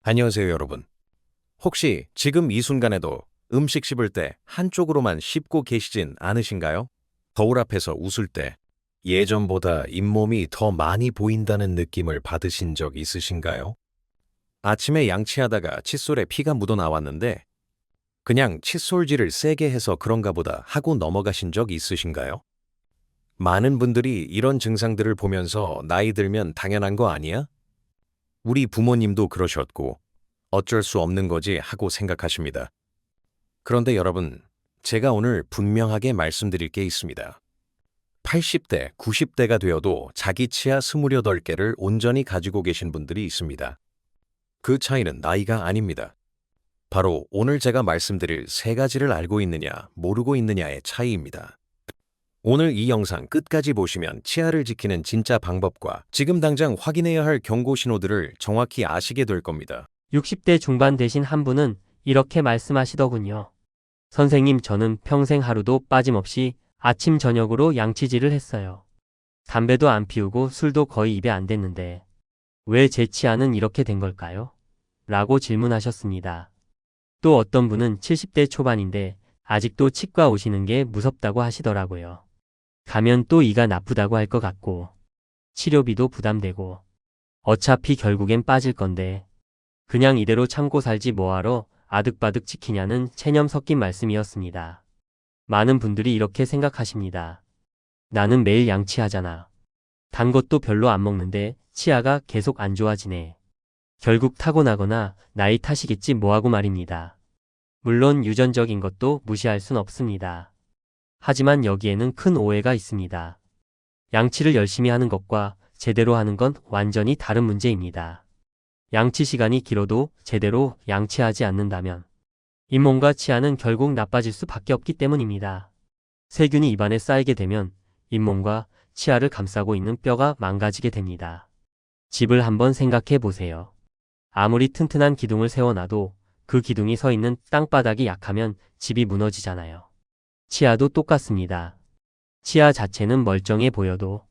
안녕하세요, 여러분. 혹시 지금 이 순간에도 음식 씹을 때 한쪽으로만 씹고 계시진 않으신가요? 거울 앞에서 웃을 때 예전보다 잇몸이 더 많이 보인다는 느낌을 받으신 적 있으신가요? 아침에 양치하다가 칫솔에 피가 묻어 나왔는데 그냥 칫솔질을 세게 해서 그런가 보다 하고 넘어가신 적 있으신가요? 많은 분들이 이런 증상들을 보면서 나이 들면 당연한 거 아니야? 우리 부모님도 그러셨고 어쩔 수 없는 거지 하고 생각하십니다. 그런데 여러분, 제가 오늘 분명하게 말씀드릴 게 있습니다. 80대, 90대가 되어도 자기 치아 28개를 온전히 가지고 계신 분들이 있습니다. 그 차이는 나이가 아닙니다. 바로 오늘 제가 말씀드릴 세 가지를 알고 있느냐, 모르고 있느냐의 차이입니다. 오늘 이 영상 끝까지 보시면 치아를 지키는 진짜 방법과 지금 당장 확인해야 할 경고 신호들을 정확히 아시게 될 겁니다. 60대 중반 되신 한 분은 이렇게 말씀하시더군요. 선생님, 저는 평생 하루도 빠짐없이 아침 저녁으로 양치질을 했어요. 담배도 안 피우고 술도 거의 입에 안 댔는데 왜 제 치아는 이렇게 된 걸까요? 라고 질문하셨습니다. 또 어떤 분은 70대 초반인데 아직도 치과 오시는 게 무섭다고 하시더라고요. 가면 또 이가 나쁘다고 할 것 같고 치료비도 부담되고 어차피 결국엔 빠질 건데 그냥 이대로 참고 살지 뭐하러 아득바득 지키냐는 체념 섞인 말씀이었습니다. 많은 분들이 이렇게 생각하십니다. 나는 매일 양치하잖아. 단 것도 별로 안 먹는데 치아가 계속 안 좋아지네. 결국 타고나거나 나이 탓이겠지 뭐하고 말입니다. 물론 유전적인 것도 무시할 순 없습니다. 하지만 여기에는 큰 오해가 있습니다. 양치를 열심히 하는 것과 제대로 하는 건 완전히 다른 문제입니다. 양치 시간이 길어도 제대로 양치하지 않는다면 잇몸과 치아는 결국 나빠질 수밖에 없기 때문입니다. 세균이 입안에 쌓이게 되면 잇몸과 치아를 감싸고 있는 뼈가 망가지게 됩니다. 집을 한번 생각해 보세요. 아무리 튼튼한 기둥을 세워놔도 그 기둥이 서 있는 땅바닥이 약하면 집이 무너지잖아요. 치아도 똑같습니다. 치아 자체는 멀쩡해 보여도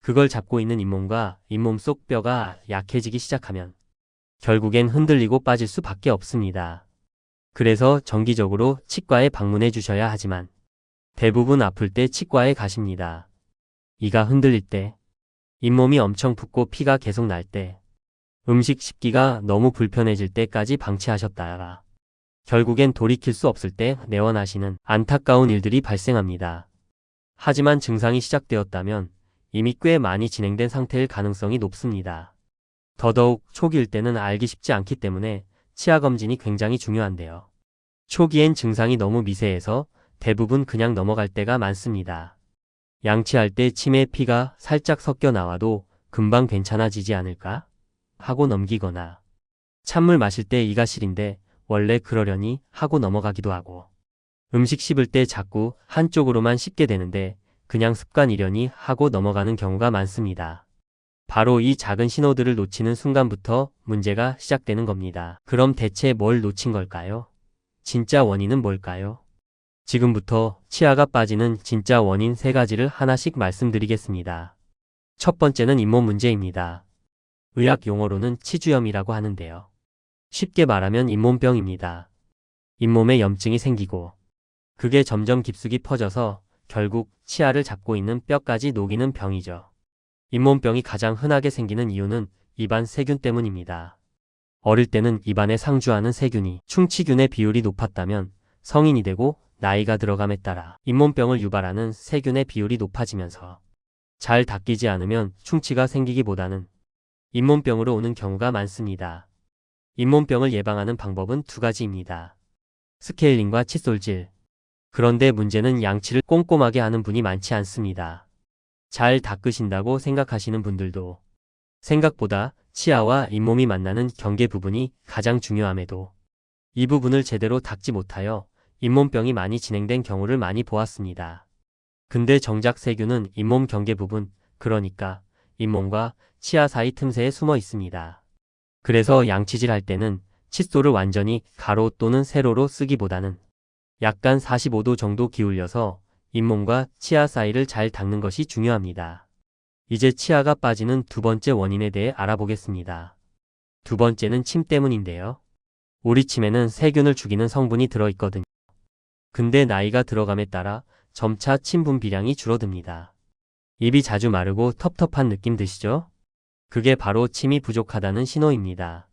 그걸 잡고 있는 잇몸과 잇몸 속 뼈가 약해지기 시작하면 결국엔 흔들리고 빠질 수밖에 없습니다. 그래서 정기적으로 치과에 방문해 주셔야 하지만 대부분 아플 때 치과에 가십니다. 이가 흔들릴 때, 잇몸이 엄청 붓고 피가 계속 날 때, 음식 씹기가 너무 불편해질 때까지 방치하셨다가 결국엔 돌이킬 수 없을 때 내원하시는 안타까운 일들이 발생합니다. 하지만 증상이 시작되었다면 이미 꽤 많이 진행된 상태일 가능성이 높습니다. 더더욱 초기일 때는 알기 쉽지 않기 때문에 치아 검진이 굉장히 중요한데요. 초기엔 증상이 너무 미세해서 대부분 그냥 넘어갈 때가 많습니다. 양치할 때 침에 피가 살짝 섞여 나와도 금방 괜찮아지지 않을까? 하고 넘기거나 찬물 마실 때 이가 시린데 원래 그러려니 하고 넘어가기도 하고 음식 씹을 때 자꾸 한쪽으로만 씹게 되는데 그냥 습관이려니 하고 넘어가는 경우가 많습니다. 바로 이 작은 신호들을 놓치는 순간부터 문제가 시작되는 겁니다. 그럼 대체 뭘 놓친 걸까요? 진짜 원인은 뭘까요? 지금부터 치아가 빠지는 진짜 원인 세 가지를 하나씩 말씀드리겠습니다. 첫 번째는 잇몸 문제입니다. 의학 용어로는 치주염이라고 하는데요. 쉽게 말하면 잇몸병입니다. 잇몸에 염증이 생기고 그게 점점 깊숙이 퍼져서 결국 치아를 잡고 있는 뼈까지 녹이는 병이죠. 잇몸병이 가장 흔하게 생기는 이유는 입안 세균 때문입니다. 어릴 때는 입안에 상주하는 세균이 충치균의 비율이 높았다면 성인이 되고 나이가 들어감에 따라 잇몸병을 유발하는 세균의 비율이 높아지면서 잘 닦이지 않으면 충치가 생기기보다는 잇몸병으로 오는 경우가 많습니다. 잇몸병을 예방하는 방법은 두 가지입니다. 스케일링과 칫솔질. 그런데 문제는 양치를 꼼꼼하게 하는 분이 많지 않습니다. 잘 닦으신다고 생각하시는 분들도 생각보다 치아와 잇몸이 만나는 경계 부분이 가장 중요함에도 이 부분을 제대로 닦지 못하여 잇몸병이 많이 진행된 경우를 많이 보았습니다. 근데 정작 세균은 잇몸 경계 부분, 그러니까 잇몸과 치아 사이 틈새에 숨어 있습니다. 그래서 양치질 할 때는 칫솔을 완전히 가로 또는 세로로 쓰기보다는 약간 45도 정도 기울여서 잇몸과 치아 사이를 잘 닦는 것이 중요합니다. 이제 치아가 빠지는 두 번째 원인에 대해 알아보겠습니다. 두 번째는 침 때문인데요. 우리 침에는 세균을 죽이는 성분이 들어있거든요. 근데 나이가 들어감에 따라 점차 침 분비량이 줄어듭니다. 입이 자주 마르고 텁텁한 느낌 드시죠? 그게 바로 침이 부족하다는 신호입니다.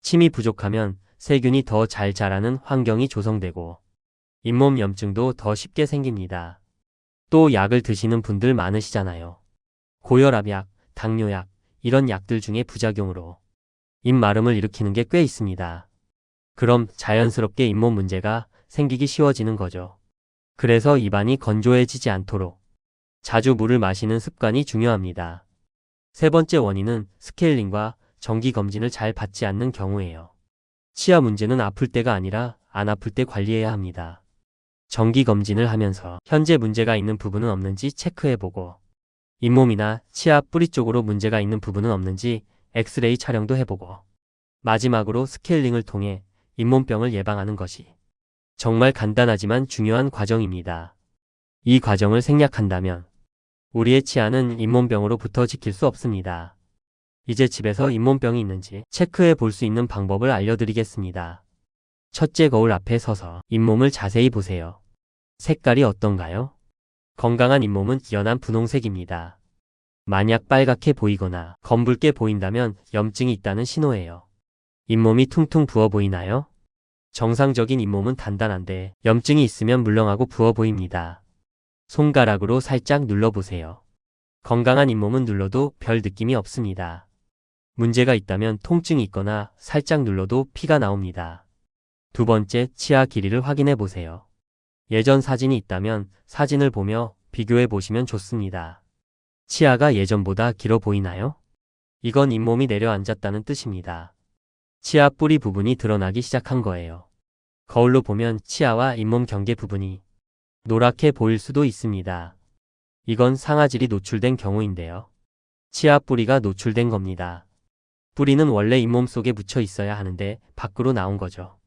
침이 부족하면 세균이 더 잘 자라는 환경이 조성되고 잇몸 염증도 더 쉽게 생깁니다. 또 약을 드시는 분들 많으시잖아요. 고혈압약, 당뇨약, 이런 약들 중에 부작용으로 입 마름을 일으키는 게 꽤 있습니다. 그럼 자연스럽게 잇몸 문제가 생기기 쉬워지는 거죠. 그래서 입안이 건조해지지 않도록 자주 물을 마시는 습관이 중요합니다. 세 번째 원인은 스케일링과 정기검진을 잘 받지 않는 경우예요. 치아 문제는 아플 때가 아니라 안 아플 때 관리해야 합니다. 정기검진을 하면서 현재 문제가 있는 부분은 없는지 체크해보고 잇몸이나 치아 뿌리 쪽으로 문제가 있는 부분은 없는지 엑스레이 촬영도 해보고 마지막으로 스케일링을 통해 잇몸병을 예방하는 것이 정말 간단하지만 중요한 과정입니다. 이 과정을 생략한다면 우리의 치아는 잇몸병으로부터 지킬 수 없습니다. 이제 집에서 잇몸병이 있는지 체크해 볼 수 있는 방법을 알려드리겠습니다. 첫째, 거울 앞에 서서 잇몸을 자세히 보세요. 색깔이 어떤가요? 건강한 잇몸은 연한 분홍색입니다. 만약 빨갛게 보이거나 검붉게 보인다면 염증이 있다는 신호예요. 잇몸이 퉁퉁 부어 보이나요? 정상적인 잇몸은 단단한데 염증이 있으면 물렁하고 부어 보입니다. 손가락으로 살짝 눌러보세요. 건강한 잇몸은 눌러도 별 느낌이 없습니다. 문제가 있다면 통증이 있거나 살짝 눌러도 피가 나옵니다. 두 번째, 치아 길이를 확인해 보세요. 예전 사진이 있다면 사진을 보며 비교해 보시면 좋습니다. 치아가 예전보다 길어 보이나요? 이건 잇몸이 내려앉았다는 뜻입니다. 치아 뿌리 부분이 드러나기 시작한 거예요. 거울로 보면 치아와 잇몸 경계 부분이 노랗게 보일 수도 있습니다. 이건 상아질이 노출된 경우인데요. 치아 뿌리가 노출된 겁니다. 뿌리는 원래 잇몸 속에 묻혀 있어야 하는데 밖으로 나온 거죠.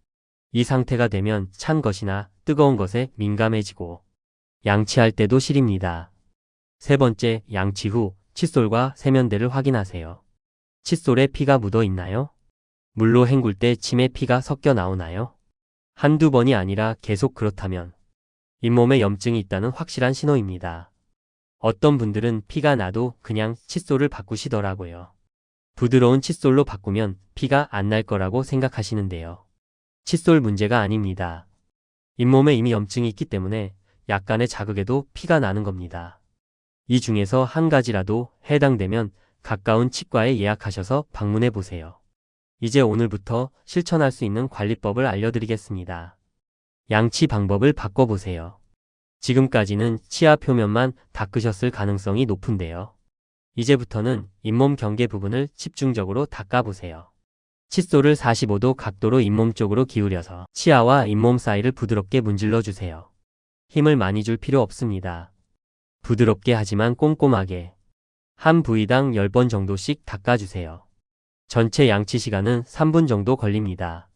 이 상태가 되면 찬 것이나 뜨거운 것에 민감해지고 양치할 때도 시립니다. 세 번째, 양치 후 칫솔과 세면대를 확인하세요. 칫솔에 피가 묻어 있나요? 물로 헹굴 때 침에 피가 섞여 나오나요? 한두 번이 아니라 계속 그렇다면 잇몸에 염증이 있다는 확실한 신호입니다. 어떤 분들은 피가 나도 그냥 칫솔을 바꾸시더라고요. 부드러운 칫솔로 바꾸면 피가 안 날 거라고 생각하시는데요. 칫솔 문제가 아닙니다. 잇몸에 이미 염증이 있기 때문에 약간의 자극에도 피가 나는 겁니다. 이 중에서 한 가지라도 해당되면 가까운 치과에 예약하셔서 방문해 보세요. 이제 오늘부터 실천할 수 있는 관리법을 알려드리겠습니다. 양치 방법을 바꿔보세요. 지금까지는 치아 표면만 닦으셨을 가능성이 높은데요. 이제부터는 잇몸 경계 부분을 집중적으로 닦아보세요. 칫솔을 45도 각도로 잇몸 쪽으로 기울여서 치아와 잇몸 사이를 부드럽게 문질러 주세요. 힘을 많이 줄 필요 없습니다. 부드럽게 하지만 꼼꼼하게 한 부위당 10번 정도씩 닦아주세요. 전체 양치 시간은 3분 정도 걸립니다.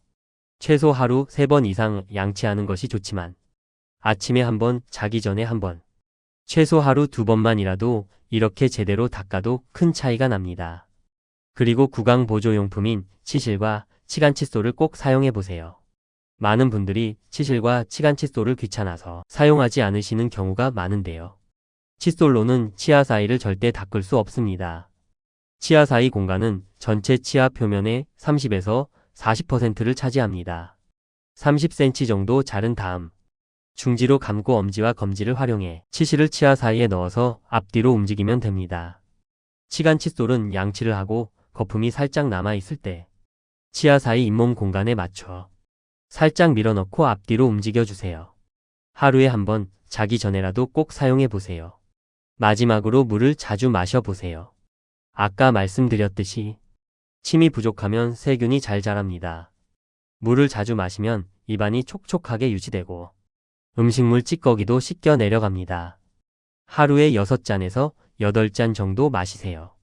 최소 하루 3번 이상 양치하는 것이 좋지만 아침에 1번, 자기 전에 1번, 최소 하루 2번만이라도 이렇게 제대로 닦아도 큰 차이가 납니다. 그리고 구강 보조용품인 치실과 치간 칫솔을 꼭 사용해 보세요. 많은 분들이 치실과 치간 칫솔을 귀찮아서 사용하지 않으시는 경우가 많은데요. 칫솔로는 치아 사이를 절대 닦을 수 없습니다. 치아 사이 공간은 전체 치아 표면의 30에서 40%를 차지합니다. 30cm 정도 자른 다음 중지로 감고 엄지와 검지를 활용해 치실을 치아 사이에 넣어서 앞뒤로 움직이면 됩니다. 치간 칫솔은 양치를 하고 거품이 살짝 남아있을 때 치아 사이 잇몸 공간에 맞춰 살짝 밀어넣고 앞뒤로 움직여주세요. 하루에 1번, 자기 전에라도 꼭 사용해보세요. 마지막으로 물을 자주 마셔보세요. 아까 말씀드렸듯이 침이 부족하면 세균이 잘 자랍니다. 물을 자주 마시면 입안이 촉촉하게 유지되고 음식물 찌꺼기도 씻겨 내려갑니다. 하루에 6잔에서 8잔 정도 마시세요.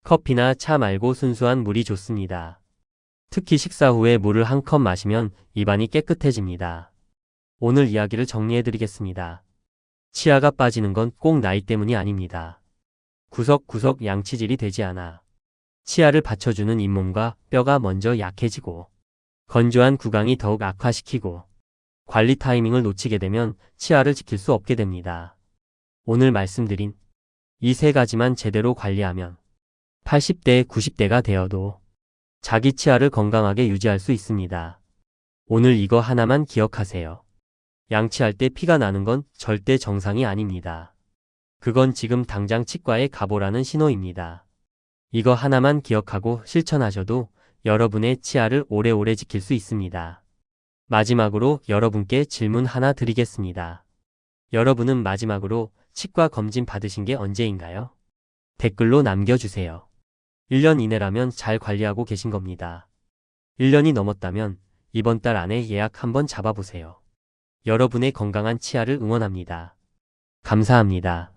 커피나 차 말고 순수한 물이 좋습니다. 특히 식사 후에 물을 1컵 마시면 입안이 깨끗해집니다. 오늘 이야기를 정리해드리겠습니다. 치아가 빠지는 건 꼭 나이 때문이 아닙니다. 구석구석 양치질이 되지 않아 치아를 받쳐주는 잇몸과 뼈가 먼저 약해지고 건조한 구강이 더욱 악화시키고 관리 타이밍을 놓치게 되면 치아를 지킬 수 없게 됩니다. 오늘 말씀드린 이 세 가지만 제대로 관리하면 80대, 90대가 되어도 자기 치아를 건강하게 유지할 수 있습니다. 오늘 이거 하나만 기억하세요. 양치할 때 피가 나는 건 절대 정상이 아닙니다. 그건 지금 당장 치과에 가보라는 신호입니다. 이거 하나만 기억하고 실천하셔도 여러분의 치아를 오래오래 지킬 수 있습니다. 마지막으로 여러분께 질문 하나 드리겠습니다. 여러분은 마지막으로 치과 검진 받으신 게 언제인가요? 댓글로 남겨주세요. 1년 이내라면 잘 관리하고 계신 겁니다. 1년이 넘었다면 이번 달 안에 예약 한번 잡아보세요. 여러분의 건강한 치아를 응원합니다. 감사합니다.